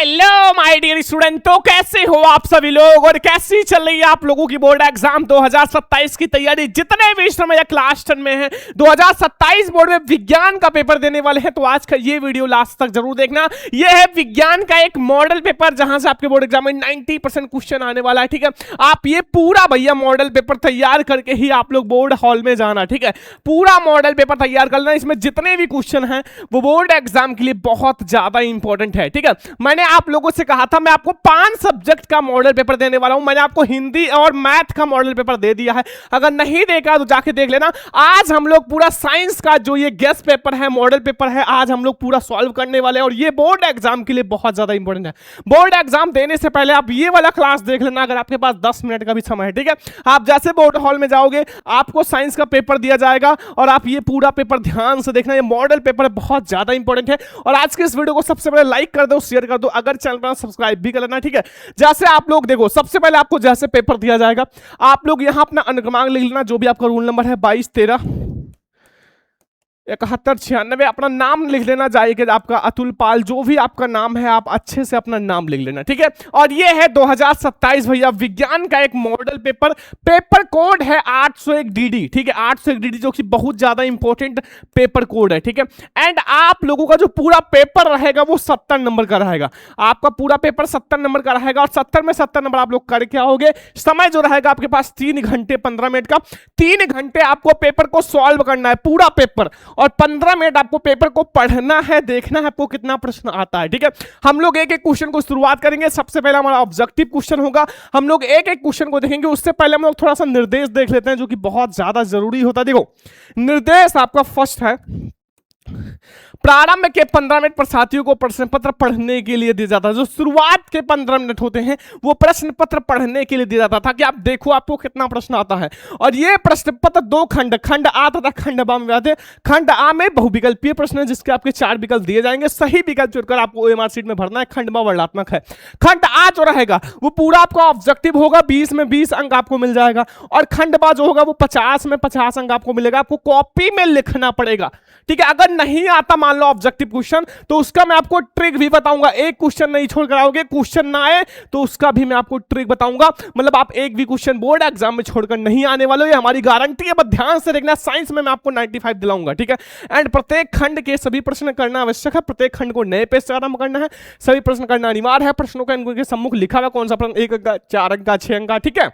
Hello my dear student, तो कैसे हो आप सभी लोग और कैसी चल रही है आप लोगों की बोर्ड एग्जाम 2027 की तैयारी। जितने भी समय या क्लास 10 में हैं 2027 बोर्ड में विज्ञान का पेपर देने वाले हैं, तो आज का ये वीडियो लास्ट तक जरूर देखना। ये है विज्ञान का एक मॉडल पेपर जहां से आपके बोर्ड एग्जाम में 90% क्वेश्चन आने वाला है। ठीक है, आप ये पूरा भैया मॉडल पेपर तैयार करके ही आप लोग बोर्ड हॉल में जाना। ठीक है, पूरा मॉडल पेपर तैयार करना, इसमें जितने भी क्वेश्चन हैं वो बोर्ड एग्जाम के लिए बहुत ज्यादा इंपॉर्टेंट है। ठीक है, मैंने आप लोगों से कहा था मैं आपको 5 सब्जेक्ट का मॉडल पेपर देने वाला हूं। मैंने आपको हिंदी और मैथ का मॉडल पेपर दे दिया है, अगर नहीं देखा तो जाके देख लेना। आज हम लोग पूरा साइंस का जो ये गेस्ट पेपर है, मॉडल पेपर है, आज हम लोग पूरा सॉल्व करने वाले हैं और ये बोर्ड एग्जाम के लिए बहुत ज्यादा इंपॉर्टेंट है। बोर्ड एग्जाम देने से पहले आप ये वाला क्लास देख लेना अगर आपके पास 10 मिनट का भी समय है। ठीक है, आप जैसे बोर्ड हॉल में जाओगे आपको साइंस का पेपर दिया जाएगा और आप ये पूरा पेपर ध्यान से देखना। ये मॉडल पेपर बहुत ज्यादा इंपॉर्टेंट है और आज के इस वीडियो को सबसे पहले लाइक कर दो, शेयर कर दो, अगर चैनल पर सब्सक्राइब भी कर लेना। ठीक है, जैसे आप लोग देखो, सबसे पहले आपको जैसे पेपर दिया जाएगा आप लोग यहां अपना अनुक्रमांक लिख लेना, जो भी आपका रोल नंबर है 22 13 71 96, अपना नाम लिख लेना। जाएगा आपका अतुल पाल, जो भी आपका नाम है आप अच्छे से अपना नाम लिख लेना। ठीक है, और ये है 2027 भैया विज्ञान का एक मॉडल पेपर। पेपर कोड है 801 DD। ठीक है, 801 DD जो कि बहुत ज्यादा इंपॉर्टेंट पेपर कोड है। ठीक है, एंड आप लोगों का जो पूरा पेपर रहेगा वो 70 नंबर का रहेगा। आपका पूरा पेपर 70 नंबर का रहेगा और 70 में 70 नंबर आप लोग करके आओगे। समय जो रहेगा आपके पास 3 घंटे 15 मिनट का। 3 घंटे आपको पेपर को सॉल्व करना है, पूरा पेपर, और 15 मिनट आपको पेपर को पढ़ना है, देखना है आपको कितना प्रश्न आता है। ठीक है, हम लोग एक एक क्वेश्चन को शुरुआत करेंगे। सबसे पहले हमारा ऑब्जेक्टिव क्वेश्चन होगा, हम लोग एक एक क्वेश्चन को देखेंगे। उससे पहले हम लोग थोड़ा सा निर्देश देख लेते हैं जो कि बहुत ज्यादा जरूरी होता है। देखो, निर्देश आपका फर्स्ट है, प्रारंभ के 15 मिनट पर साथियों को प्रश्न पत्र पढ़ने के लिए दिया जाता है। जो शुरुआत के 15 मिनट होते हैं वो प्रश्न पत्र पढ़ने के लिए दिया जाता था कि आप देखो आपको कितना प्रश्न आता है। और ये प्रश्न पत्र 2 खंड, खंड आ तथा खंड बा में आते हैं। खंड आ में बहुविकल्पीय प्रश्न है जिसके आपके 4 विकल्प दिए जाएंगे, सही विकल्प चुनकर आपको OMR शीट में भरना है। खंड बा वर्णनात्मक है। खंड आ जो रहेगा वो पूरा आपका ऑब्जेक्टिव होगा, 20 में 20 अंक आपको मिल जाएगा। और खंड बा जो होगा वो 50 में 50 अंक आपको मिलेगा। आपको कॉपी में लिखना पड़ेगा। ठीक है, अगर नहीं आता मान लो ऑब्जेक्टिव क्वेश्चन तो उसका मैं आपको ट्रिक भी बताऊंगा। एक क्वेश्चन नहीं छोड़ कर आओगे, क्वेश्चन ना आए तो उसका भी मैं आपको ट्रिक बताऊंगा। मतलब आप एक भी क्वेश्चन बोर्ड एग्जाम में छोड़कर नहीं आने वाले, ये हमारी गारंटी है। बस ध्यान से देखना, साइंस में मैं आपको 95 दिलाऊंगा। ठीक है, एंड प्रत्येक खंड के सभी प्रश्न करना आवश्यक है। प्रत्येक खंड को नए पेज से आरंभ करना है, सभी प्रश्न करना अनिवार्य है। प्रश्नों का इनके सम्मुख लिखा हुआ कौन सा प्रश्न, 1 अंक का, 4 अंक का, 6 अंक का। ठीक है,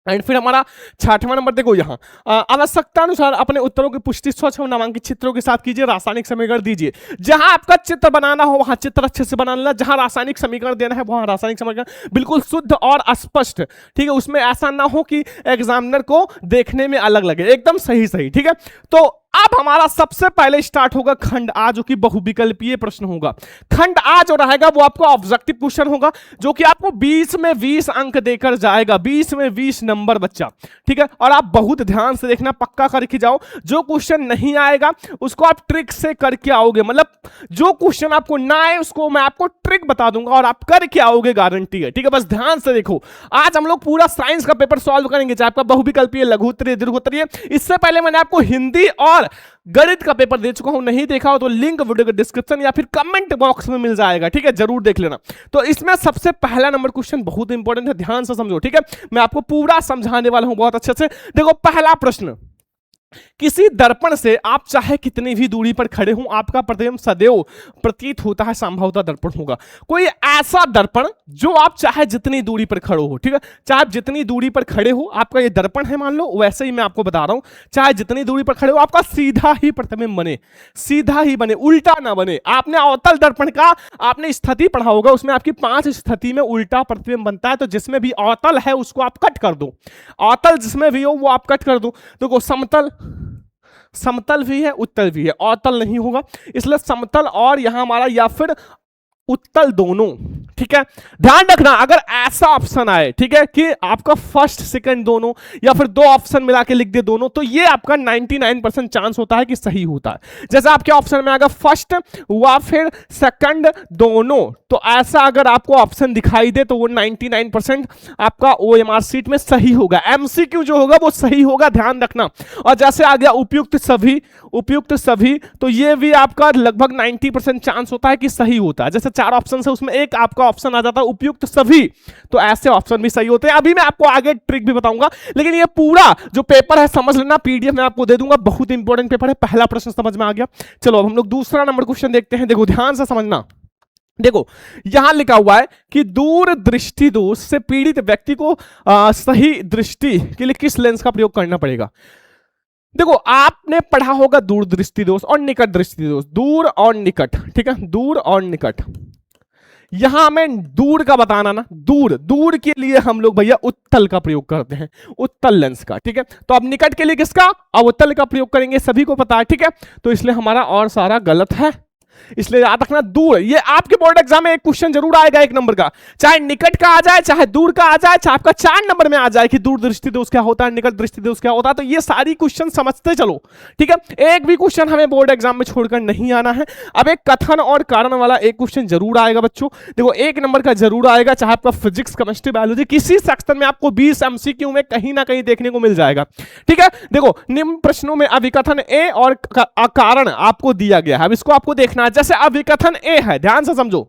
एंड फिर हमारा 6वां नंबर देखो, यहाँ आवश्यकता अनुसार अपने उत्तरों की पुष्टि स्वच्छ नामांकित चित्रों के साथ कीजिए, रासायनिक समीकरण दीजिए। जहां आपका चित्र बनाना हो वहां चित्र अच्छे से बना लेना, जहां रासायनिक समीकरण देना है वहां रासायनिक समीकरण बिल्कुल शुद्ध और स्पष्ट। ठीक है, उसमें ऐसा ना हो कि एग्जामिनर को देखने में अलग लगे, एकदम सही सही। ठीक है, तो अब हमारा सबसे पहले स्टार्ट होगा खंड आ, जो कि बहुविकल्पीय प्रश्न होगा। खंड आ जो रहेगा वो आपको ऑब्जेक्टिव क्वेश्चन होगा जो कि आपको 20 में 20 अंक देकर जाएगा, 20 में 20 नंबर बच्चा। ठीक है, और आप बहुत ध्यान से देखना, पक्का करके जाओ। जो क्वेश्चन नहीं आएगा उसको आप ट्रिक से करके आओगे। मतलब जो क्वेश्चन आपको ना आए उसको मैं आपको ट्रिक बता दूंगा और आप करके आओगे, गारंटी है। ठीक है, बस ध्यान से देखो, आज हम लोग पूरा साइंस का पेपर सॉल्व करेंगे, चाहे आपका बहुविकल्पीय, लघुत्तरीय, दीर्घोत्तरीय। इससे पहले मैंने आपको हिंदी और गणित का पेपर दे चुका हूं, नहीं देखा हो तो लिंक वीडियो के डिस्क्रिप्शन या फिर कमेंट बॉक्स में मिल जाएगा। ठीक है, जरूर देख लेना। तो इसमें सबसे पहला नंबर क्वेश्चन बहुत इंपॉर्टेंट है, ध्यान से समझो। ठीक है, मैं आपको पूरा समझाने वाला हूं बहुत अच्छे से। देखो, पहला प्रश्न, किसी दर्पण से आप चाहे कितनी भी दूरी पर खड़े हो आपका प्रतिबिंब सदैव प्रतीत होता है, संभवतः दर्पण होगा। कोई ऐसा दर्पण जो आप चाहे जितनी दूरी पर खड़े हो, ठीक है, चाहे आप जितनी दूरी पर खड़े हो, आपका ये दर्पण है मान लो, वैसे ही मैं आपको बता रहा हूं, चाहे जितनी दूरी पर खड़े हो आपका सीधा ही प्रतिबिंब बने, सीधा ही बने, उल्टा ना बने। आपने अवतल दर्पण का आपने स्थिति पढ़ा होगा, उसमें आपकी 5 स्थिति में उल्टा प्रतिबिंब बनता है। तो जिसमें भी अवतल है उसको आप कट कर दो, अवतल जिसमें भी हो वो आप कट कर दो। देखो, समतल, समतल भी है, उत्तल भी है, अवतल नहीं होगा, इसलिए समतल और यहां हमारा या फिर उत्तल दोनों। ठीक है, ध्यान रखना अगर ऐसा ऑप्शन आए, ठीक है, कि आपका फर्स्ट सेकंड दोनों या फिर दो ऑप्शन मिला के लिख दे दोनों, तो ये आपका 99% चांस होता है कि सही होता है। जैसे आपके ऑप्शन में अगर फर्स्ट व फिर सेकंड दोनों, तो ऐसा अगर आपको ऑप्शन दिखाई दे तो वो 99% आपका OMR सीट में सही होगा, MCQ जो होगा वो सही होगा, ध्यान रखना। और जैसे आ गया उपयुक्त सभी, तो ये भी आपका लगभग 90% चांस होता है कि सही होता है। जैसे 4 ऑप्शन है उसमें एक आपका ऑप्शन आ जाता है उपयुक्त सभी, तो ऐसे ऑप्शन भी सही होते हैं। अभी मैं आपको आगे ट्रिक भी बताऊंगा, लेकिन ये पूरा जो पेपर है समझ लेना, PDF में आपको दे दूंगा, बहुत इंपॉर्टेंट पेपर है। पहला प्रश्न समझ में आ गया, चलो अब हम लोग दूसरा नंबर क्वेश्चन देखते हैं। देखो ध्यान से समझना, देखो यहां लिखा हुआ है कि दूर दृष्टि दोष से पीड़ित व्यक्ति को सही दृष्टि के लिए किस लेंस का प्रयोग करना पड़ेगा। देखो आपने पढ़ा होगा दूर दृष्टि दोष और निकट दृष्टि दोष, दूर और निकट, ठीक है, दूर और निकट। यहां हमें दूर का बताना ना, दूर के लिए हम लोग भैया उत्तल का प्रयोग करते हैं, उत्तल लेंस का, ठीक है। तो अब निकट के लिए किसका, अवतल का प्रयोग करेंगे, सभी को पता है, ठीक है। तो इसलिए हमारा और सारा गलत है, इसलिए याद रखना दूर। ये आपके बोर्ड एग्जाम में एक क्वेश्चन जरूर आएगा 1 नंबर का, चाहे निकट का आ जाए चाहे दूर का आ जाए, चाहे आपका 4 नंबर में आ जाए कि दूर दृष्टि दोष क्या होता है, निकट दृष्टि दोष क्या होता है। तो ये सारी क्वेश्चन समझते चलो, ठीक है। एक भी क्वेश्चन हमें बोर्ड एग्जाम में छोड़कर नहीं आना है। अब एक कथन और कारण वाला एक क्वेश्चन जरूर आएगा बच्चों, देखो 1 नंबर का जरूर आएगा, चाहे आपका फिजिक्स केमिस्ट्री बायोलॉजी किसी सेक्शन में आपको 20 MCQ में कहीं ना कहीं देखने को मिल जाएगा, ठीक है। देखो निम्न प्रश्नों में अभिकथन ए और कारण आपको दिया गया है, अब इसको आपको देखना है। जैसे अभिकथन ए है, ध्यान से समझो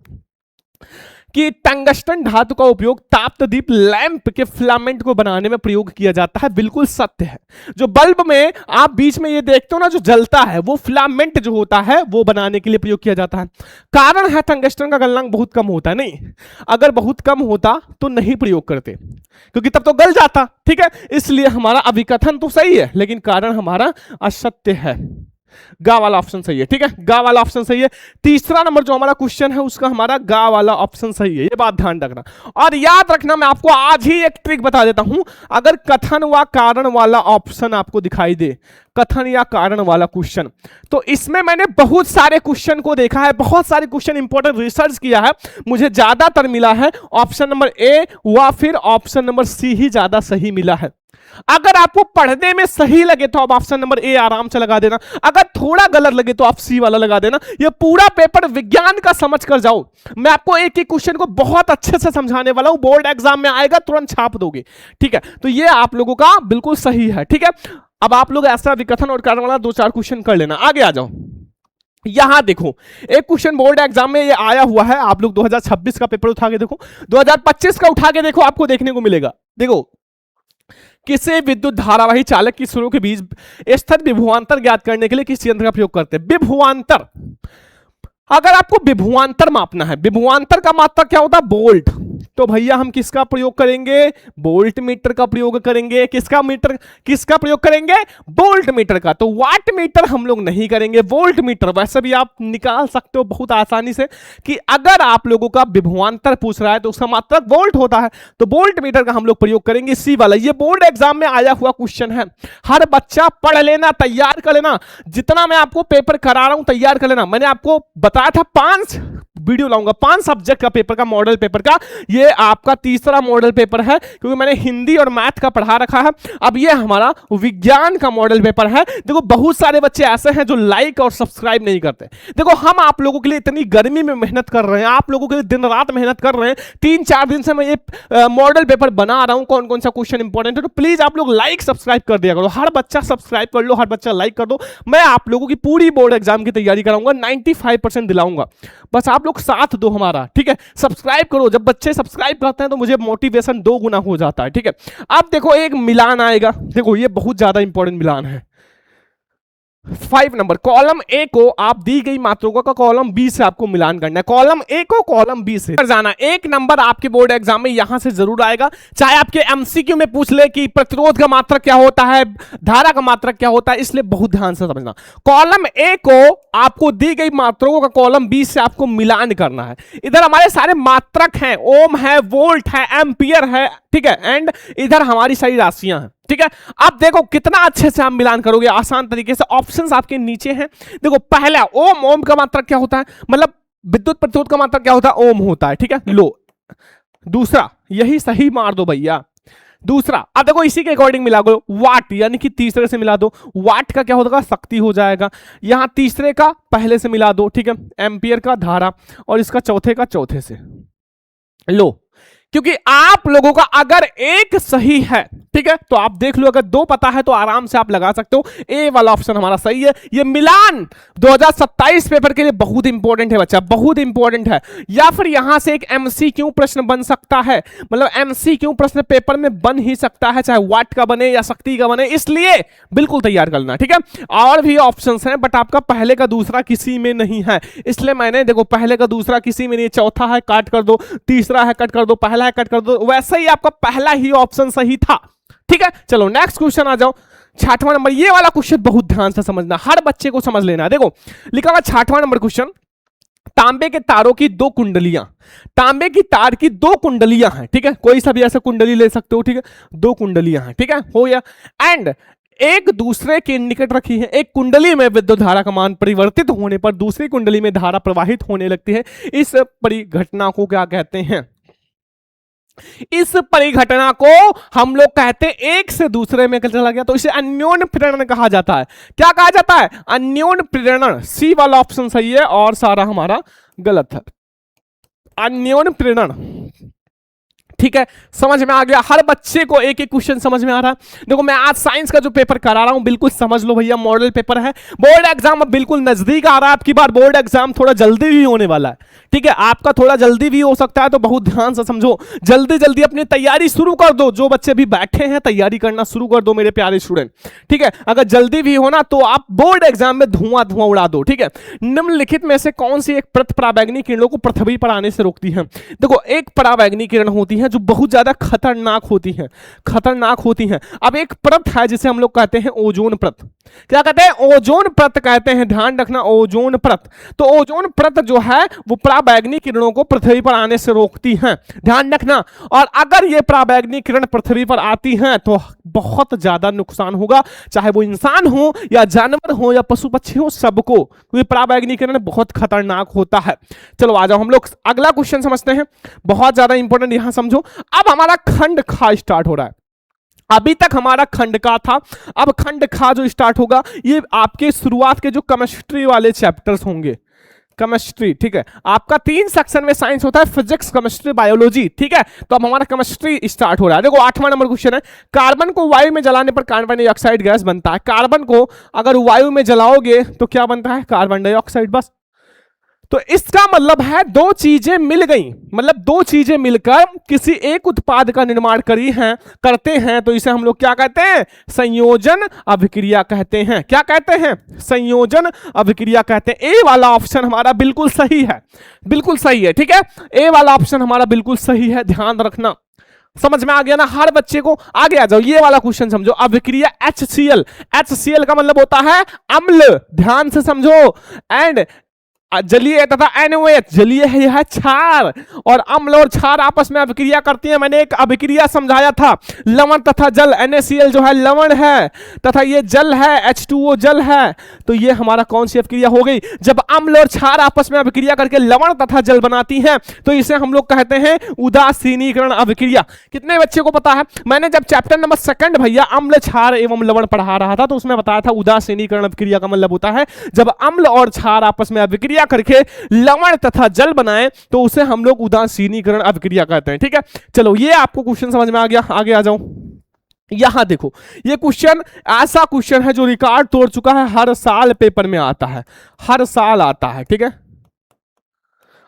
कि टंगस्टन धातु का उपयोग ताप्तदीप लैंप के फिलामेंट को बनाने में प्रयोग किया जाता है, बिल्कुल सत्य है। जो बल्ब में आप बीच में ये देखते हो ना जो जलता है, वो फिलामेंट जो होता है वो बनाने के लिए प्रयोग किया जाता है। कारण है टंगस्टन का गलनांक बहुत कम होता है, नहीं, अगर बहुत कम होता तो नहीं प्रयोग करते क्योंकि तब तो गल जाता, ठीक है। इसलिए हमारा अभिकथन तो सही है लेकिन कारण हमारा असत्य है, गा वाला ऑप्शन सही है, ठीक है, गा वाला ऑप्शन सही है। तीसरा नंबर जो हमारा क्वेश्चन है उसका हमारा गा वाला ऑप्शन सही है, ये बात ध्यान रखना। और याद रखना मैं आपको आज ही एक ट्रिक बता देता हूं, अगर कथन व कारण वाला ऑप्शन आपको दिखाई दे, कथन या कारण वाला क्वेश्चन, तो इसमें मैंने बहुत सारे क्वेश्चन को देखा है, बहुत सारे क्वेश्चन इंपॉर्टेंट रिसर्च किया है, मुझे ज्यादातर मिला है ऑप्शन नंबर ए व फिर ऑप्शन नंबर सी ही ज्यादा सही मिला है। अगर आपको पढ़ने में सही लगे तो आप ऑप्शन नंबर ए आराम से लगा देना, अगर थोड़ा गलत लगे तो आप सी वाला लगा देना। ये पूरा पेपर विज्ञान का समझ कर जाओ, मैं आपको एक एक क्वेश्चन को बहुत अच्छे से समझाने वाला हूं, बोर्ड एग्जाम में आएगा तुरंत छाप दोगे, ठीक है। तो ये आप लोगों का बिल्कुल सही है, ठीक है। अब आप लोग ऐसा विकथन और कारण वाला 2-4 क्वेश्चन कर लेना, आगे आ जाओ। यहां देखो एक क्वेश्चन बोर्ड एग्जाम में ये आया हुआ है, आप लोग 2026 का पेपर उठा के देखो, 2025 का उठा के देखो, आपको देखने को मिलेगा। देखो किसी विद्युत धारावाही चालक की सुरों के बीच स्थित विभवांतर ज्ञात करने के लिए किस यंत्र का प्रयोग करते हैं। विभवांतर, अगर आपको विभवांतर मापना है, विभवांतर का मात्रक क्या होता है, वोल्ट, तो भैया हम किसका प्रयोग करेंगे, वोल्ट मीटर का प्रयोग करेंगे। किसका प्रयोग करेंगे, वोल्ट मीटर का। तो वाट मीटर हम लोग नहीं करेंगे, वोल्ट मीटर। वैसे भी आप निकाल सकते हो बहुत आसानी से कि अगर आप लोगों का विभवांतर पूछ रहा है तो उसका मात्रक वोल्ट होता है, तो वोल्ट मीटर का हम लोग प्रयोग करेंगे, सी वाला। ये बोर्ड एग्जाम में आया हुआ क्वेश्चन है, हर बच्चा पढ़ लेना, तैयार कर लेना, जितना मैं आपको पेपर करा रहा हूं तैयार कर लेना। मैंने आपको बताया था 5 वीडियो लाऊंगा, 5 सब्जेक्ट का पेपर का, मॉडल पेपर का। ये आपका तीसरा मॉडल पेपर है क्योंकि मैंने हिंदी और मैथ का पढ़ा रखा है। अब ये हमारा विज्ञान का मॉडल पेपर है। देखो बहुत सारे बच्चे ऐसे हैं जो लाइक और सब्सक्राइब नहीं करते। देखो हम आप लोगों के लिए इतनी गर्मी में मेहनत कर रहे हैं, आप लोगों के लिए दिन रात मेहनत कर रहे हैं, 3-4 दिन से मैं ये मॉडल पेपर बना रहा हूं, कौन कौन सा क्वेश्चन इंपॉर्टेंट है। तो प्लीज आप लोग लाइक सब्सक्राइब कर दिया करो, हर बच्चा सब्सक्राइब कर लो, हर बच्चा लाइक कर दो। मैं आप लोगों की पूरी बोर्ड एग्जाम की तैयारी कराऊंगा, 95% दिलाऊंगा, बस आप लोग साथ दो हमारा, ठीक है। सब्सक्राइब करो, जब बच्चे सब्सक्राइब करते हैं तो मुझे मोटिवेशन 2 गुना हो जाता है, ठीक है। अब देखो एक मिलान आएगा, देखो ये बहुत ज्यादा इंपॉर्टेंट मिलान है। 5 नंबर, कॉलम ए को आप दी गई मात्रा का कॉलम बी से आपको मिलान करना है, कॉलम ए को कॉलम बी से जाना। 1 नंबर आपके बोर्ड एग्जाम में यहां से जरूर आएगा, चाहे आपके एमसीक्यू में पूछ ले कि प्रतिरोध का मात्रक क्या होता है, धारा का मात्रक क्या होता है, इसलिए बहुत ध्यान से समझना। कॉलम ए को आपको दी गई मात्राओं का कॉलम बी से आपको मिलान करना है। इधर हमारे सारे मात्रक हैं, ओम है, वोल्ट है, एम्पियर है, ठीक है, एंड इधर हमारी सारी राशियां हैं, ठीक है। अब देखो कितना अच्छे से आप मिलान करोगे आसान तरीके से। ऑप्शंस आपके नीचे हैं, देखो पहला ओम, ओम का मात्रक क्या होता है, मतलब विद्युत प्रतिरोध का मात्रक क्या होता है, ओम होता है, ठीक है। लो दूसरा, यही सही मार दो भैया। दूसरा, अब देखो इसी के अकॉर्डिंग मिला दो, वाट यानी कि तीसरे से मिला दो, वाट का क्या होगा, शक्ति हो जाएगा। यहां तीसरे का पहले से मिला दो, ठीक है, एम्पियर का धारा, और इसका चौथे का चौथे से लो। क्योंकि आप लोगों का अगर एक सही है, ठीक है, तो आप देख लो, अगर दो पता है तो आराम से आप लगा सकते हो। ए वाला ऑप्शन हमारा सही है। ये मिलान 2027 पेपर के लिए बहुत इंपॉर्टेंट है बच्चा, बहुत इंपॉर्टेंट है। या फिर यहां से एक एमसीक्यू प्रश्न बन सकता है, मतलब एमसीक्यू प्रश्न पेपर में बन ही सकता है, चाहे वाट का बने या शक्ति का बने, इसलिए बिल्कुल तैयार करना, ठीक है। और भी ऑप्शन हैं, बट आपका पहले का दूसरा किसी में नहीं है, इसलिए मैंने देखो पहले का दूसरा किसी में नहीं, चौथा है काट कर दो, तीसरा है कट कर दो, पहला है कट कर दो, वैसे ही आपका पहला ही ऑप्शन सही था, ठीक है। चलो नेक्स्ट क्वेश्चन आ जाओ, 6वां नंबर। ये वाला क्वेश्चन बहुत ध्यान से समझना, हर बच्चे को समझ लेना। देखो लिखा हुआ 6वां नंबर क्वेश्चन, तांबे के तारों की दो कुंडलियां, तांबे की तार की दो कुंडलियां हैं, ठीक है, कोई सा भी ऐसा कुंडली ले सकते हो, ठीक है, दो कुंडलियां हैं, ठीक है, हो गया। एंड एक दूसरे के निकट रखी है, एक कुंडली में विद्युत धारा का मान परिवर्तित होने पर दूसरी कुंडली में धारा प्रवाहित होने लगती है, इस परिघटना को क्या कहते हैं? इस परिघटना को हम लोग कहते हैं एक से दूसरे में चला गया, तो इसे अन्योन्य प्रेरण कहा जाता है। क्या कहा जाता है? अन्योन्य प्रेरण। सी वाला ऑप्शन सही है और सारा हमारा गलत है। अन्योन्य प्रेरण, ठीक है, समझ में आ गया? हर बच्चे को एक एक क्वेश्चन समझ में आ रहा है। देखो मैं आज साइंस का जो पेपर करा रहा हूं बिल्कुल समझ लो भैया, मॉडल पेपर है, बोर्ड एग्जाम अब बिल्कुल नजदीक आ रहा है, आपकी बार बोर्ड एग्जाम थोड़ा जल्दी भी होने वाला है, ठीक है, आपका थोड़ा जल्दी भी हो सकता है, तो बहुत ध्यान से समझो, जल्दी जल्दी अपनी तैयारी शुरू कर दो। जो बच्चे भी बैठे हैं तैयारी करना शुरू कर दो मेरे प्यारे स्टूडेंट, ठीक है। अगर जल्दी भी हो ना तो आप बोर्ड एग्जाम में धुआं धुआं उड़ा दो, ठीक है। निम्नलिखित में से कौन सी एक पराबैंगनी किरणों को पृथ्वी पर आने से रोकती है? देखो एक पराबैंगनी किरण होती है जो बहुत ज्यादा खतरनाक होती हैं, खतरनाक होती हैं। अब एक परत है जिसे हम लोग कहते हैं ओजोन परत। क्या कहते हैं? ओजोन परत कहते हैं, ध्यान रखना, ओजोन परत। तो ओजोन परत जो है वो पराबैंगनी किरणों को पृथ्वी पर आने से रोकती हैं, ध्यान रखना। और अगर ये पराबैंगनी किरण पृथ्वी पर आती हैं तो बहुत ज्यादा नुकसान होगा, चाहे वो इंसान हो या जानवर हो या पशु पक्षी हो, सबको, क्योंकि पराबैंगनी किरण बहुत खतरनाक होता है। चलो आ जाओ हम लोग अगला क्वेश्चन समझते हैं, बहुत ज्यादा इंपॉर्टेंट, यहां समझो। अब हमारा खंड खा स्टार्ट हो रहा है, अभी तक हमारा खंड का था, अब खंड खा जो स्टार्ट होगा ये आपके शुरुआत के जो केमिस्ट्री वाले चैप्टर्स होंगे, केमिस्ट्री, ठीक है, आपका 3 सेक्शन में साइंस होता है, फिजिक्स, केमिस्ट्री, बायोलॉजी, ठीक है। तो अब हमारा केमिस्ट्री स्टार्ट हो रहा है। देखो 8वां नंबर क्वेश्चन है, कार्बन को वायु में जलाने पर कार्बन डाइऑक्साइड गैस बनता है। कार्बन को अगर वायु में जलाओगे तो क्या बनता है? कार्बन डाइऑक्साइड, बस। तो इसका मतलब है दो चीजें मिल गई, मतलब दो चीजें मिलकर किसी एक उत्पाद का निर्माण करते हैं, तो इसे हम लोग क्या कहते हैं? संयोजन अभिक्रिया कहते हैं। क्या कहते हैं? संयोजन अभिक्रिया कहते हैं। ए वाला ऑप्शन हमारा बिल्कुल सही है, बिल्कुल सही है, ठीक है, ए वाला ऑप्शन हमारा बिल्कुल सही है, ध्यान रखना। समझ में आ गया ना हर बच्चे को? आगे आ जाओ, ये वाला क्वेश्चन समझो, अभिक्रिया HCl, HCl का मतलब होता है अम्ल, ध्यान से समझो। एंड जलीय तथा NOH, जलीय है यह क्षार, और अम्ल और क्षार आपस में अभिक्रिया करती हैं। मैंने एक अभिक्रिया समझाया था, लवण तथा जल, NaCl जो है लवण है तथा ये जल है, H2O जल है। तो ये हमारा कौन सी अभिक्रिया हो गई? जब अम्ल और क्षार आपस में अभिक्रिया करके लवण तथा जल बनाती हैं तो इसे हम लोग कहते हैं उदासीनीकरण अभिक्रिया। कितने बच्चे को पता है? मैंने जब चैप्टर नंबर 2 भैया अम्ल, क्षार एवं लवण पढ़ा रहा था तो उसमें बताया था उदासीनीकरण अभिक्रिया का मतलब होता है जब अम्ल और क्षार आपस में अभिक्रिया करके लवण तथा जल बनाए तो उसे हम लोग उदासीनीकरण अभिक्रिया कहते हैं, ठीक है। चलो ये आपको क्वेश्चन समझ में आ गया, आगे आ जाओ। यहां देखो ये क्वेश्चन ऐसा क्वेश्चन है जो रिकॉर्ड तोड़ चुका है, हर साल पेपर में आता है, हर साल आता है, ठीक है,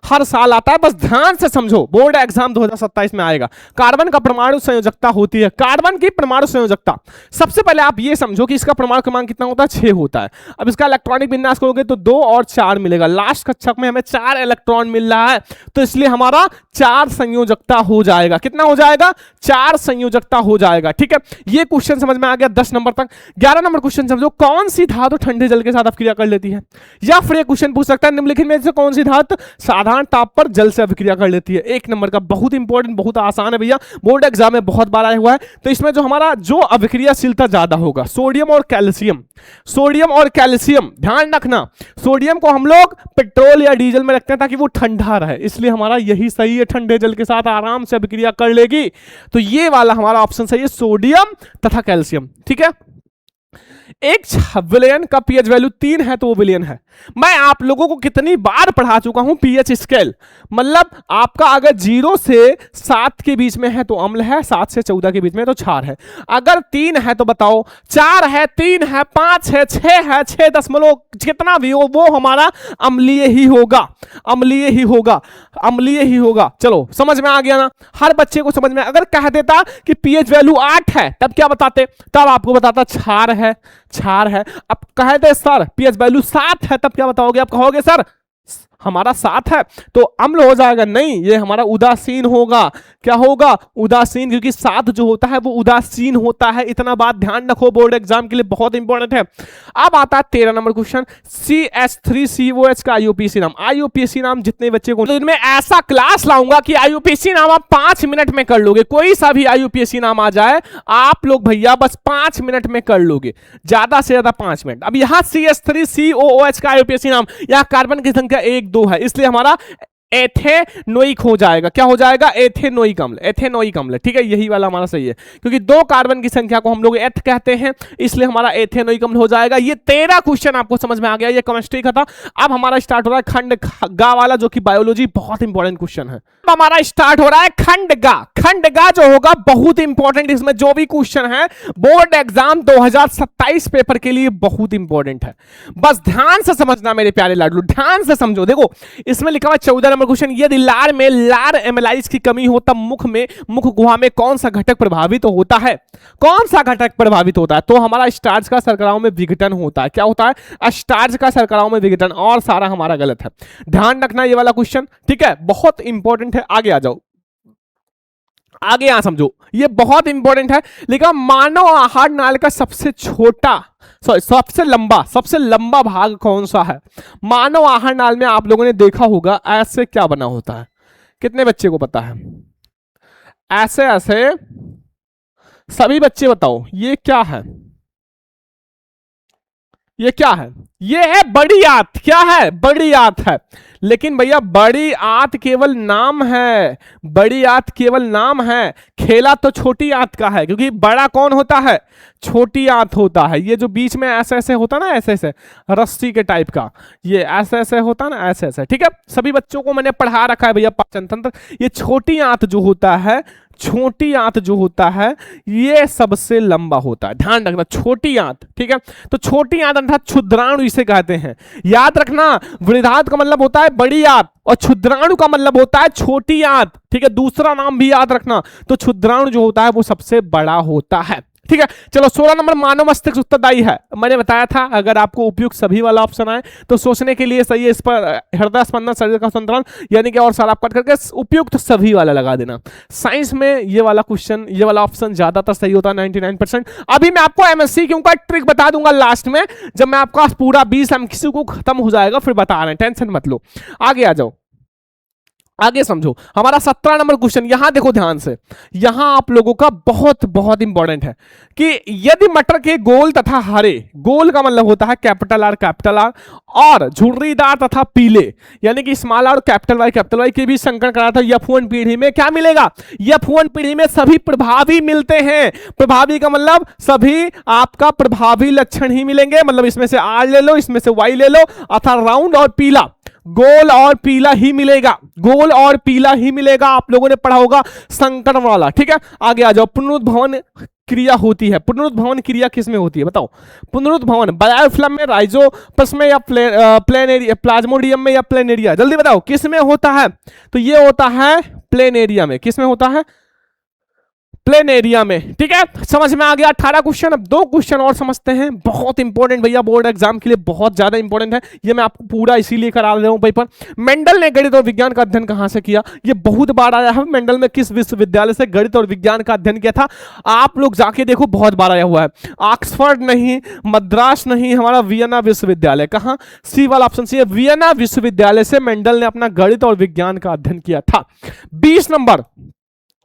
हर साल आता है, बस ध्यान से समझो, बोर्ड एग्जाम 2027 में आएगा। कार्बन का परमाणु संयोजकता होती है, कार्बन की परमाणु संयोजकता। सबसे पहले आप ये समझो कि इसका परमाणु क्रमांक कितना होता है? 6 होता है। अब इसका इलेक्ट्रॉनिक विन्यास करोगे तो 2 और 4 मिलेगा, लास्ट कक्षा में हमें 4 इलेक्ट्रॉन मिल रहा है, तो इसलिए हमारा 4 संयोजकता हो जाएगा। कितना हो जाएगा? 4 संयोजकता हो जाएगा, ठीक है। ये क्वेश्चन समझ में आ गया 10 नंबर तक। 11 नंबर क्वेश्चन समझो, कौन सी धातु ठंडे जल के साथ अपक्रिया कर लेती है? या फिर ये क्वेश्चन पूछ सकता है निम्नलिखित में से कौन सी धातु साधारण साधारण ताप पर जल से अभिक्रिया कर लेती है। 1 नंबर का, बहुत इंपॉर्टेंट, बहुत आसान है भैया, बोर्ड एग्जाम में बहुत बार आया हुआ है। तो इसमें जो हमारा जो अभिक्रियाशीलता ज्यादा होगा, सोडियम और कैल्शियम, सोडियम और कैल्शियम, ध्यान रखना सोडियम को हम लोग पेट्रोल या डीजल में रखते हैं ताकि वो ठंडा रहे, इसलिए हमारा यही सही है, ठंडे जल के साथ आराम से अभिक्रिया कर लेगी। तो ये वाला हमारा ऑप्शन सही है, सोडियम तथा कैल्शियम। ठीक है, एक विलयन का पीएच वैल्यू 3 है तो वो विलयन है। मैं आप लोगों को कितनी बार पढ़ा चुका हूं पीएच स्केल, मतलब आपका अगर 0 से 7 के बीच में है तो अम्ल है, 7 से 14 के बीच में तो क्षार है। अगर 3 है तो बताओ, 4 है, 3 है, 5 है, 6 है, 6 दशमलव कितना भी हो वो हमारा अम्लीय ही होगा, अम्लीय ही होगा, अम्लीय ही होगा। चलो समझ में आ गया ना, हर बच्चे को समझ में। अगर कह देता कि पीएच वैल्यू 8 है तब क्या बताते, तब आपको बताता क्षार है, क्षार है। अब कह दे सर पीएच वैल्यू 7 है तब क्या बताओगे, आप कहोगे सर हमारा 7 है तो अम्ल हो जाएगा, नहीं ये हमारा उदासीन होगा। क्या होगा, उदासीन, क्योंकि 7 जो होता है वो उदासीन होता है। इतना बात ध्यान रखो, बोर्ड एग्जाम के लिए बहुत इंपॉर्टेंट है। अब आता है 13 नंबर क्वेश्चन, CH3COH का आईयूपीएसी नाम। आईयूपीएसी नाम जितने बच्चे को, तो इनमें ऐसा क्लास लाऊंगा कि आईयूपीएसी नाम आप 5 मिनट में कर लोगे। कोई सा भी आईयूपीएसी नाम आ जाए आप लोग भैया बस 5 मिनट में कर लोगे, ज्यादा से ज्यादा 5 मिनट। अब यहां CH3COOH का आईयूपीएसी नाम, यहां कार्बन की संख्या 1 2 है, इसलिए हमारा एथेनोइक हो जाएगा। क्या हो जाएगा, एथेनोइक अम्ल, एथेनोइक अम्ल। ठीक है, यही वाला हमारा सही है, क्योंकि 2 कार्बन की संख्या को हम लोग एथ कहते हैं, इसलिए हमारा एथेनोइक अम्ल हो जाएगा। ये 13 क्वेश्चन आपको समझ में आ गया, ये केमिस्ट्री का था। अब हमारा स्टार्ट हो रहा है खंड गा वाला, जो कि बायोलॉजी, बहुत इंपॉर्टेंट क्वेश्चन है। अब हमारा स्टार्ट हो रहा है खंड गा। खंड गा जो होगा बहुत इंपॉर्टेंट, इसमें जो भी क्वेश्चन है बोर्ड एग्जाम 2027 पेपर के लिए बहुत इंपॉर्टेंट है। बस ध्यान से समझना मेरे प्यारे लाडलू, ध्यान से समझो। देखो इसमें लिखा हुआ 14 नंबर क्वेश्चन, यदि लार में लार एमिलाइज की कमी हो तब मुख गुहा में कौन सा घटक प्रभावित होता है, कौन सा घटक प्रभावित होता है, तो हमारा स्टार्च का शर्कराओं में विघटन होता है। क्या होता है, स्टार्च का शर्कराओं में विघटन, और सारा हमारा गलत है। ध्यान रखना ये वाला क्वेश्चन, ठीक है, बहुत इंपॉर्टेंट है। आगे आ जाओ, आगे यहां समझो, ये बहुत इंपॉर्टेंट है। लेकिन मानव आहार नाल का सबसे छोटा, सबसे लंबा भाग कौन सा है। मानव आहार नाल में आप लोगों ने देखा होगा ऐसे क्या बना होता है, कितने बच्चे को पता है, ऐसे ऐसे सभी बच्चे बताओ ये क्या है, ये क्या है, ये है बड़ी आंत। क्या है, बड़ी आंत है। लेकिन भैया बड़ी आंत केवल नाम है, बड़ी आंत केवल नाम है। खेला तो छोटी आंत का है, क्योंकि बड़ा कौन होता है, छोटी आंत होता है। ये जो बीच में ऐसे ऐसे होता ना, ऐसे ऐसे रस्सी के टाइप का, ये ऐसे ऐसे होता ना, ऐसे ऐसे। ठीक है, सभी बच्चों को मैंने पढ़ा रखा है भैया पाचन तंत्र। ये छोटी आंत जो होता है, छोटी आंत जो होता है ये सबसे लंबा होता है। ध्यान रखना, छोटी आंत। ठीक है, तो छोटी आंत अर्थात क्षुद्राणु इसे कहते हैं। याद रखना, वृद्धांत का मतलब होता है बड़ी आंत और क्षुद्राणु का मतलब होता है छोटी आंत। ठीक है, दूसरा नाम भी याद रखना, तो क्षुद्राणु जो होता है वो सबसे बड़ा होता है। ठीक है, चलो 16 नंबर, मानव मस्तिष्क उत्तरदायी है। मैंने बताया था अगर आपको उपयुक्त सभी वाला ऑप्शन आए तो सोचने के लिए सही है। इस पर हृदय स्पंदन, शरीर का संतुलन, यानी कि और सारा आप कट करके उपयुक्त सभी वाला लगा देना। साइंस में ये वाला क्वेश्चन, ये वाला ऑप्शन ज्यादातर सही होता है, 99%। अभी मैं आपको एमएससीक्यू का ट्रिक बता दूंगा लास्ट में, जब मैं आपका पूरा 20 एमसीक्यू को खत्म हो जाएगा फिर बता रहे हैं, टेंशन मत लो। आगे आ जाओ, आगे समझो। हमारा 17 नंबर क्वेश्चन, यहां देखो ध्यान से, यहां आप लोगों का बहुत बहुत इंपॉर्टेंट है कि यदि मटर के गोल तथा हरे, गोल का मतलब होता है कैपिटल आर, और झुर्रीदार तथा पीले यानी कि स्मॉल आर कैपिटल वाई के भी संकरण करा था F1 पीढ़ी में, क्या मिलेगा, F1 पीढ़ी में सभी प्रभावी मिलते हैं। प्रभावी का मतलब सभी आपका प्रभावी लक्षण ही मिलेंगे, मतलब इसमें से आर ले लो, इसमें से वाई ले लो, अर्थात राउंड और पीला, गोल और पीला ही मिलेगा, गोल और पीला ही मिलेगा। आप लोगों ने पढ़ा होगा संकरण वाला। ठीक है, आगे आ जाओ। पुनरुद्भवन क्रिया होती है, पुनरुद्भवन क्रिया किसमें होती है बताओ, पुनरुद्भवन बायोफ्लम में, राइजोपस में, या प्लेनेरिया, प्लाज्मोडियम में, या प्लेनेरिया, जल्दी बताओ किसमें होता है। तो ये होता है प्लेनेरिया में। किसमें होता है, प्लेन एरिया में, ठीक है, समझ में आ गया। 18 क्वेश्चन। अब 2 क्वेश्चन और समझते हैं, बहुत इंपॉर्टेंट भैया, बोर्ड एग्जाम के लिए बहुत ज्यादा इंपॉर्टेंट है ये, मैं आपको पूरा इसीलिए करा रहा हूं पेपर। मेंडल ने गणित और विज्ञान का अध्ययन कहां से किया, ये बहुत बार आया है। मेंडल ने किस विश्वविद्यालय से गणित और विज्ञान का अध्ययन किया था, आप लोग जाके देखो, बहुत बार आया हुआ है। ऑक्सफोर्ड नहीं, मद्रास नहीं, हमारा वियना विश्वविद्यालय। कहां, सी वाला ऑप्शन सी है, वियना विश्वविद्यालय से मेंडल ने अपना गणित और विज्ञान का अध्ययन किया था। 20 नंबर,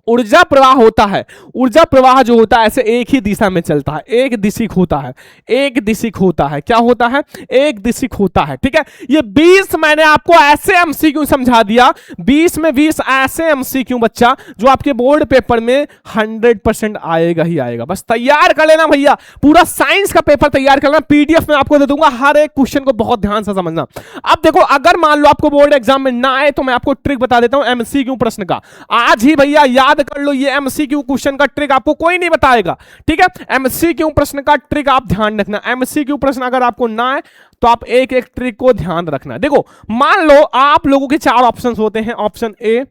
ऊर्जा प्रवाह होता है। ऊर्जा प्रवाह जो होता है ऐसे एक ही दिशा में चलता है, एक दिशिक होता है, एक दिशिक होता है। क्या होता है, एक दिशिक होता है, ठीक है। ये 20 मैंने आपको ऐसे एमसीक्यू समझा दिया, 20 में 20 ऐसे एमसीक्यू बच्चा जो आपके बोर्ड पेपर में 100% आएगा ही आएगा। बस तैयार कर लेना भैया, पूरा साइंस का पेपर तैयार कर लेना, पीडीएफ में आपको दे दूंगा, हर एक क्वेश्चन को बहुत ध्यान से समझना। अब देखो, अगर मान लो आपको बोर्ड एग्जाम में ना आए तो मैं आपको ट्रिक बता देता हूं एमसीक्यू प्रश्न का, आज ही भैया याद कर लो। ये एमसीक्यू क्वेश्चन का ट्रिक आपको कोई नहीं बताएगा, ठीक है। एमसीक्यू प्रश्न का ट्रिक आप ध्यान रखना, एमसीक्यू प्रश्न अगर आपको ना आए तो आप एक एक ट्रिक को ध्यान रखना। देखो, मान लो आप लोगों के 4 ऑप्शन होते हैं, option A,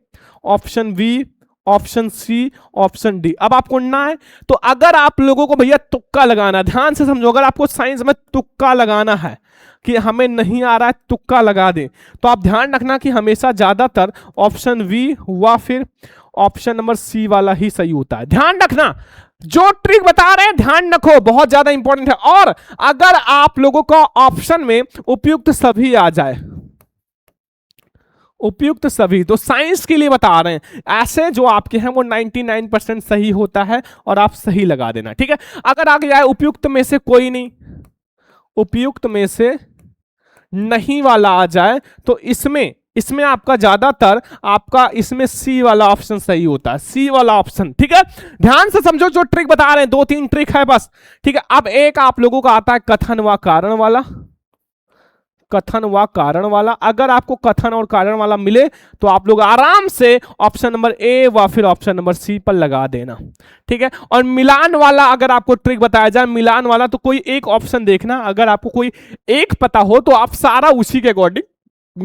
option B, option C, option D. अब आपको ना है तो अगर आप लोगों को भैया तुक्का लगाना, ध्यान से समझो, अगर आपको साइंस में तुक्का लगाना है कि हमें नहीं आ रहा है, तुक्का लगा दे, तो आप ध्यान रखना कि हमेशा ज्यादातर ऑप्शन बी हुआ फिर ऑप्शन नंबर सी वाला ही सही होता है। ध्यान रखना, जो ट्रिक बता रहे हैं ध्यान रखो, बहुत ज्यादा इंपॉर्टेंट है। और अगर आप लोगों का ऑप्शन में उपयुक्त सभी आ जाए, उपयुक्त सभी, तो साइंस के लिए बता रहे हैं, ऐसे जो आपके हैं वो 99% सही होता है और आप सही लगा देना, ठीक है। अगर आगे जाए उपयुक्त में से कोई नहीं, उपयुक्त में से नहीं वाला आ जाए, तो इसमें आपका ज्यादातर आपका इसमें सी वाला ऑप्शन सही होता है, सी वाला ऑप्शन, ठीक है। ध्यान से समझो जो ट्रिक बता रहे हैं, 2-3 ट्रिक है बस, ठीक है। अब एक आप लोगों का आता है कथन व कारण वाला, कथन व कारण वाला। अगर आपको कथन और कारण वाला मिले तो आप लोग आराम से ऑप्शन नंबर ए व फिर ऑप्शन नंबर सी पर लगा देना, ठीक है। और मिलान वाला अगर आपको ट्रिक बताया जाए, मिलान वाला, तो कोई एक ऑप्शन देखना, अगर आपको कोई एक पता हो तो आप सारा उसी के अकॉर्डिंग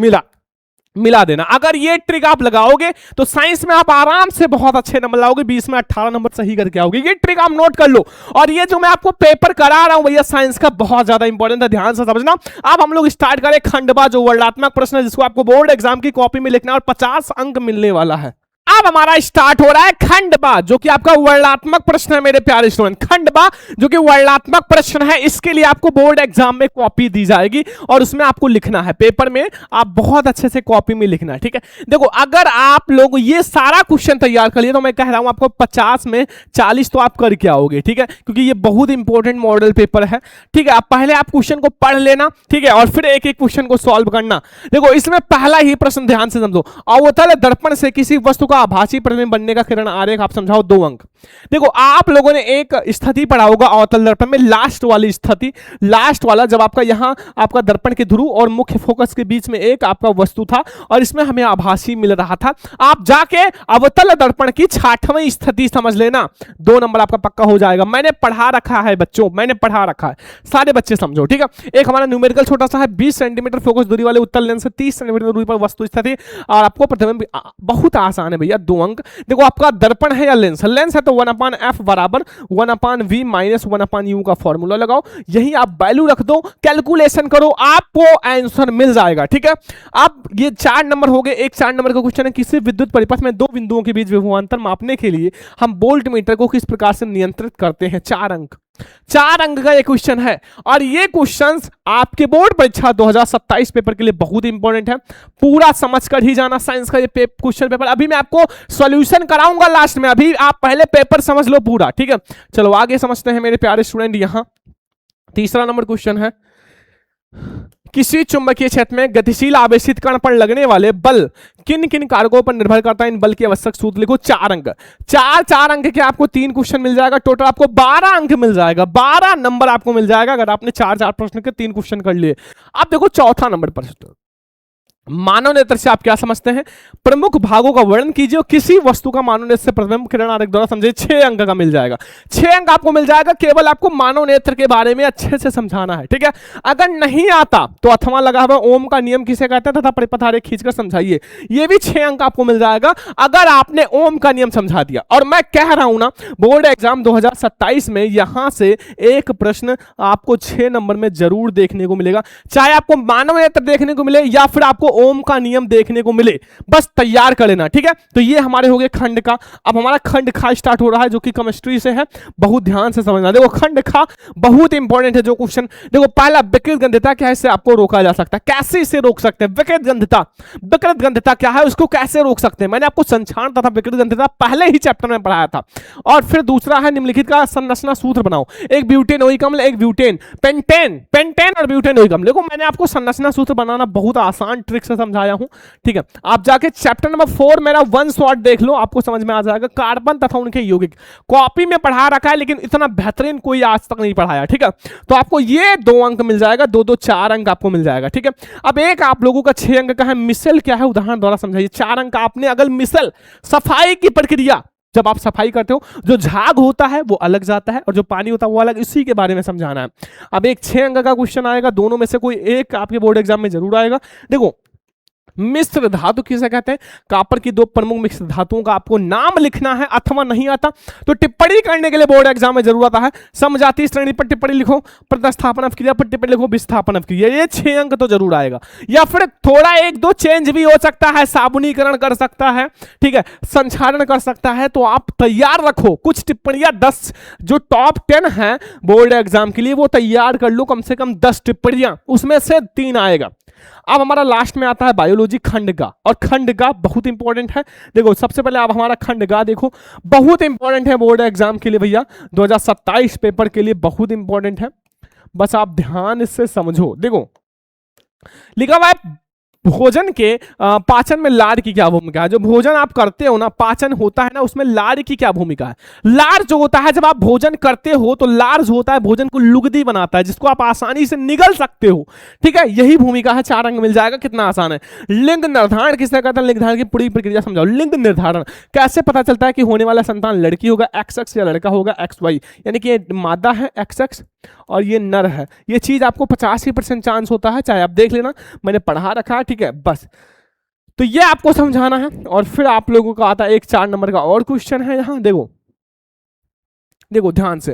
मिला देना। अगर ये ट्रिक आप लगाओगे तो साइंस में आप आराम से बहुत अच्छे नंबर लाओगे, 20 में 18 नंबर सही करके आओगे। ये ट्रिक आप नोट कर लो। और ये जो मैं आपको पेपर करा रहा हूं भैया साइंस का, बहुत ज्यादा इंपॉर्टेंट है, ध्यान से समझना। अब हम लोग स्टार्ट करें खंडवा, जो वर्णनात्मक प्रश्न है जिसको आपको बोर्ड एग्जाम की कॉपी में लिखना और 50 अंक मिलने वाला है। अब हमारा स्टार्ट हो रहा है खंडवा, जो कि आपका वर्णनात्मक प्रश्न है मेरे प्यारे स्टूडेंट। खंडवा जो कि वर्णनात्मक प्रश्न है, इसके लिए आपको बोर्ड एग्जाम में कॉपी दी जाएगी और उसमें आपको लिखना है, पेपर में आप बहुत अच्छे से कॉपी में लिखना है, ठीक है। देखो, अगर आप लोग ये सारा क्वेश्चन तैयार कर लिए तो मैं कह रहा हूं आपको 50 में 40 तो आप करके आओगे, ठीक है, क्योंकि ये बहुत इंपॉर्टेंट मॉडल पेपर है, ठीक है। आप पहले आप क्वेश्चन को पढ़ लेना, ठीक है, और फिर एक एक क्वेश्चन को सॉल्व करना। देखो, इसमें पहला ही प्रश्न ध्यान से समझो, अवतल दर्पण से किसी वस्तु का आभासी प्रतिबिंब बनने का किरण आरेख आप समझाओ, 2 अंक। देखो, आप लोगों ने एक स्थिति पढ़ा होगा अवतल दर्पण में, लास्ट वाली स्थिति, लास्ट वाला, जब आपका यहां आपका दर्पण के ध्रुव और मुख्य फोकस के बीच में एक आपका वस्तु था और इसमें हमें आभासी मिल रहा था। आप जाके अवतल दर्पण की 6ठवीं स्थिति समझ लेना, 2 नंबर आपका पक्का हो जाएगा। मैंने पढ़ा रखा है बच्चों, मैंने पढ़ा रखा है, सारे बच्चे समझो, ठीक है। एक हमारा न्यूमेरिकल छोटा सा है, 20 सेंटीमीटर फोकस दूरी वाले उत्तल लेंस से 30 सेंटीमीटर दूरी पर वस्तु स्थिति, और आपको प्रतिबिंब, बहुत आसान है भैया, 2 अंक। देखो, आपका दर्पण है या लेंस, लेंस है तो 1/f बराबर 1/v माइनस 1/u का फॉर्मूला लगाओ, यही आप वैल्यू रख दो, कैलकुलेशन करो, आपको आंसर मिल जाएगा, ठीक है। अब ये 4 नंबर हो गए। एक 4 नंबर का क्वेश्चन है, किसी विद्युत परिपथ में 2 बिंदुओं के बीच विभवांतर मापने के लिए हम वोल्ट मीटर को किस प्रकार से नियंत्रित करते हैं, 4 अंक। 4 अंक का ये क्वेश्चन है और ये क्वेश्चंस आपके बोर्ड परीक्षा 2027 पेपर के लिए बहुत इंपॉर्टेंट है, पूरा समझ कर ही जाना साइंस का ये क्वेश्चन पेपर। अभी मैं आपको सॉल्यूशन कराऊंगा लास्ट में, अभी आप पहले पेपर समझ लो पूरा, ठीक है। चलो आगे समझते हैं मेरे प्यारे स्टूडेंट। यहां तीसरा नंबर क्वेश्चन है, किसी चुंबकीय क्षेत्र में गतिशील आवेशित कण पर लगने वाले बल किन किन कारकों पर निर्भर करता है, इन बल के आवश्यक सूत्र लिखो। 4 अंक, 4 अंक के आपको 3 क्वेश्चन मिल जाएगा, टोटल आपको 12 अंक मिल जाएगा, 12 नंबर आपको मिल जाएगा अगर आपने 4 प्रश्न के 3 क्वेश्चन कर लिए। अब देखो चौथा नंबर प्रश्न, मानव नेत्र से आप क्या समझते हैं? प्रमुख भागों का वर्णन कीजिए और किसी वस्तु का मानव नेत्र से प्रतिबिंब किरण आरेख द्वारा समझिए। 6 अंक का मिल जाएगा, 6 अंक आपको मिल जाएगा। केवल आपको मानव नेत्र के बारे में अच्छे से समझाना है, ठीक है। अगर नहीं आता तो अथवा लगा हुआ ओम का नियम किसे कहते हैं तथा परिपथ आरेख खींचकर समझाइए, ये भी 6 अंक आपको मिल जाएगा अगर आपने ओम का नियम समझा दिया। और मैं कह रहा हूं ना, बोर्ड एग्जाम 2027 में यहां से एक प्रश्न आपको 6 नंबर में जरूर देखने को मिलेगा, चाहे आपको मानव नेत्र देखने को मिले या फिर आपको ओम का नियम देखने को मिले, बस तैयार कर लेना, ठीक है। तो ये हमारे हो गए खंड का। अब हमारा खंड खा स्टार्ट हो रहा है जो कि केमिस्ट्री से है, बहुत ध्यान से समझना। देखो खंड खा बहुत इंपॉर्टेंट है जो क्वेश्चन। देखो पहला विकृत गंधता क्या है, इससे आपको रोका जा सकता है, कैसे इसे रोक सकते हैं? विकृत गंधता क्या है, उसको कैसे रोक सकते हैं? मैंने आपको संक्षारण तथा विकृत गंधता पहले ही चैप्टर में पढ़ाया था। और फिर दूसरा है निम्नलिखित का संरचना सूत्र बनाओ। एक ब्यूटेन ओइक अम्ल, एक ब्यूटेन, पेंटेन और ब्यूटेन ओइक अम्ल। देखो मैंने आपको संरचना सूत्र बनाना बहुत आसान ट्रिक से समझाया हूं, ठीक है। आप जाके चैप्टर नंबर 4 मेरा 1 शॉट देख लो, आपको समझ में आ जाएगा। कार्बन तथा उनके यौगिक कॉपी में पढ़ा रखा है, लेकिन इतना बेहतरीन कोई आज तक नहीं पढ़ाया, ठीक है। तो आपको ये 2 अंक मिल जाएगा, 2 4 अंक आपको मिल जाएगा, ठीक है। अब एक आप लोगों का 6 अंक का है, मिसल क्या है उदाहरण द्वारा समझाइए। 4 अंक आपने अगर मिसल सफाई की प्रक्रिया, जब आप सफाई करते हो जो झाग होता है वो अलग जाता है और जो पानी होता है वो अलग, इसी के बारे में समझाना है। अब एक 6 अंक का क्वेश्चन आएगा, दोनों में से कोई एक आपके बोर्ड एग्जाम में जरूर आएगा। देखो मिश्र धातु किसे कहते हैं? कॉपर की 2 प्रमुख मिश्र धातुओं का आपको नाम लिखना है, अथवा नहीं आता तो टिप्पणी करने के लिए बोर्ड एग्जाम में जरूर आता है। समजातीय श्रेणी पर टिप्पणी लिखो, प्रतिस्थापन अपक्रिया पर टिप्पणी लिखो, विस्थापन अपक्रिया, ये 6 अंक तो जरूर आएगा। या फिर थोड़ा 1-2 चेंज भी हो सकता है, साबुनीकरण कर सकता है, ठीक है, संक्षारण कर सकता है। तो आप तैयार रखो कुछ टिप्पणियां, 10 जो टॉप 10 है बोर्ड एग्जाम के लिए वो तैयार कर लो, कम से कम 10 टिप्पणियां, उसमें से 3 आएगा। अब हमारा लास्ट में आता है बायोलॉजी खंड का, और खंड का बहुत इंपॉर्टेंट है। देखो सबसे पहले आप हमारा खंड का देखो, बहुत इंपॉर्टेंट है बोर्ड एग्जाम के लिए भैया, 2027 पेपर के लिए बहुत इंपॉर्टेंट है, बस आप ध्यान इससे समझो। देखो लिखा हुआ है भोजन के पाचन में लार की क्या भूमिका है। जो भोजन आप करते हो ना, पाचन होता है ना, उसमें लार की क्या भूमिका है? लार जो होता है, जब आप भोजन करते हो तो लार जो होता है भोजन को लुगदी बनाता है, जिसको आप आसानी से निगल सकते हो, ठीक है, यही भूमिका है। 4 अंक मिल जाएगा, कितना आसान है। लिंग निर्धारण किससे कहते हैं? लिंग निर्धारण की पूरी प्रक्रिया समझाओ। लिंग निर्धारण कैसे पता चलता है कि होने वाला संतान लड़की होगा XX या लड़का होगा XY, यानी कि ये मादा है XX और ये नर है, ये चीज आपको 85% चांस होता है, चाहे आप देख लेना, मैंने पढ़ा रखा है, ठीक है। बस तो ये आपको समझाना है। और फिर आप लोगों का आता है एक 4 नंबर का और क्वेश्चन है यहाँ, देखो ध्यान से,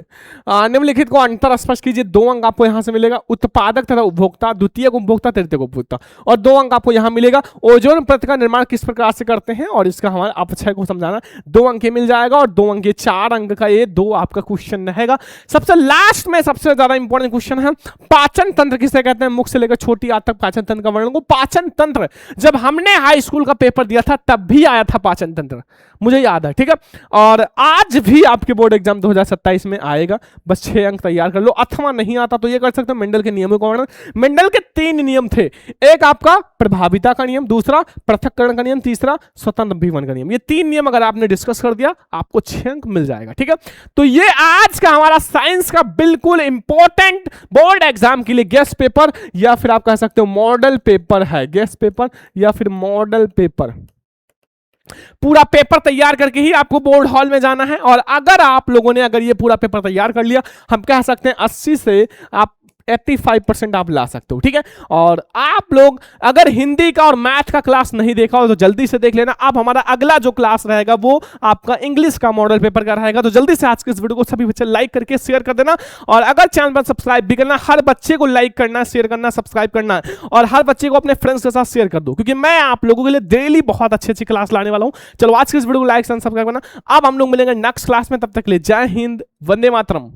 निम्नलिखित को अंतर स्पष्ट कीजिए। 2 अंक आपको यहां से मिलेगा। उत्पादक तथा उपभोक्ता, द्वितीयक उपभोक्ता, तृतीयक उपभोक्ता, और 2 अंक आपको यहां मिलेगा। ओजोन परत का निर्माण किस प्रकार से करते हैं और इसका हमारा अपक्षय को समझाना, 2 अंक मिल जाएगा। और 2 अंक, 4 अंक का ये 2 आपका क्वेश्चन रहेगा। सबसे लास्ट में सबसे ज्यादा इंपॉर्टेंट क्वेश्चन है पाचन तंत्र किसे कहते हैं? मुख से लेकर छोटी आंत तक पाचन तंत्र का वर्णन को। पाचन तंत्र जब हमने हाई स्कूल का पेपर दिया था तब भी आया था पाचन तंत्र, मुझे याद है, ठीक है। और आज भी आपके बोर्ड एग्जाम 2027 में आएगा, बस 6 अंक तैयार कर लो। अथवा नहीं आता तो ये कर सकते हो मेंडल के नियमों का वर्णन। मेंडल के 3 नियम थे, एक आपका प्रभाविता का नियम, दूसरा पृथक्करण का नियम, तीसरा स्वतंत्र अभिवन का नियम। ये 3 नियम अगर आपने डिस्कस कर दिया आपको 6 अंक मिल जाएगा, ठीक है। तो ये आज का हमारा साइंस का बिल्कुल इंपॉर्टेंट बोर्ड एग्जाम के लिए गेस्ट पेपर या फिर आप कह सकते हो मॉडल पेपर है। गेस्ट पेपर या फिर मॉडल पेपर, पूरा पेपर तैयार करके ही आपको बोर्ड हॉल में जाना है। और अगर आप लोगों ने अगर ये पूरा पेपर तैयार कर लिया, हम कह सकते हैं 80 से आप 85% आप ला सकते हो, ठीक है। और आप लोग अगर हिंदी का और मैथ का क्लास नहीं देखा हो तो जल्दी से देख लेना। अब हमारा अगला जो क्लास रहेगा वो आपका इंग्लिश का मॉडल पेपर का रहेगा। तो जल्दी से आज के इस वीडियो को सभी बच्चे लाइक करके शेयर कर देना, और अगर चैनल पर सब्सक्राइब भी करना, हर बच्चे को लाइक करना, शेयर करना, सब्सक्राइब करना, और हर बच्चे को अपने फ्रेंड्स के साथ शेयर कर दो, क्योंकि मैं आप लोगों के लिए डेली बहुत अच्छी क्लास लाने वाला हूं। चलो आज के इस वीडियो को लाइक एंड सब्सक्राइब करना। अब हम लोग मिलेंगे नेक्स्ट क्लास में, तब तक के लिए जय हिंद, वंदे मातरम।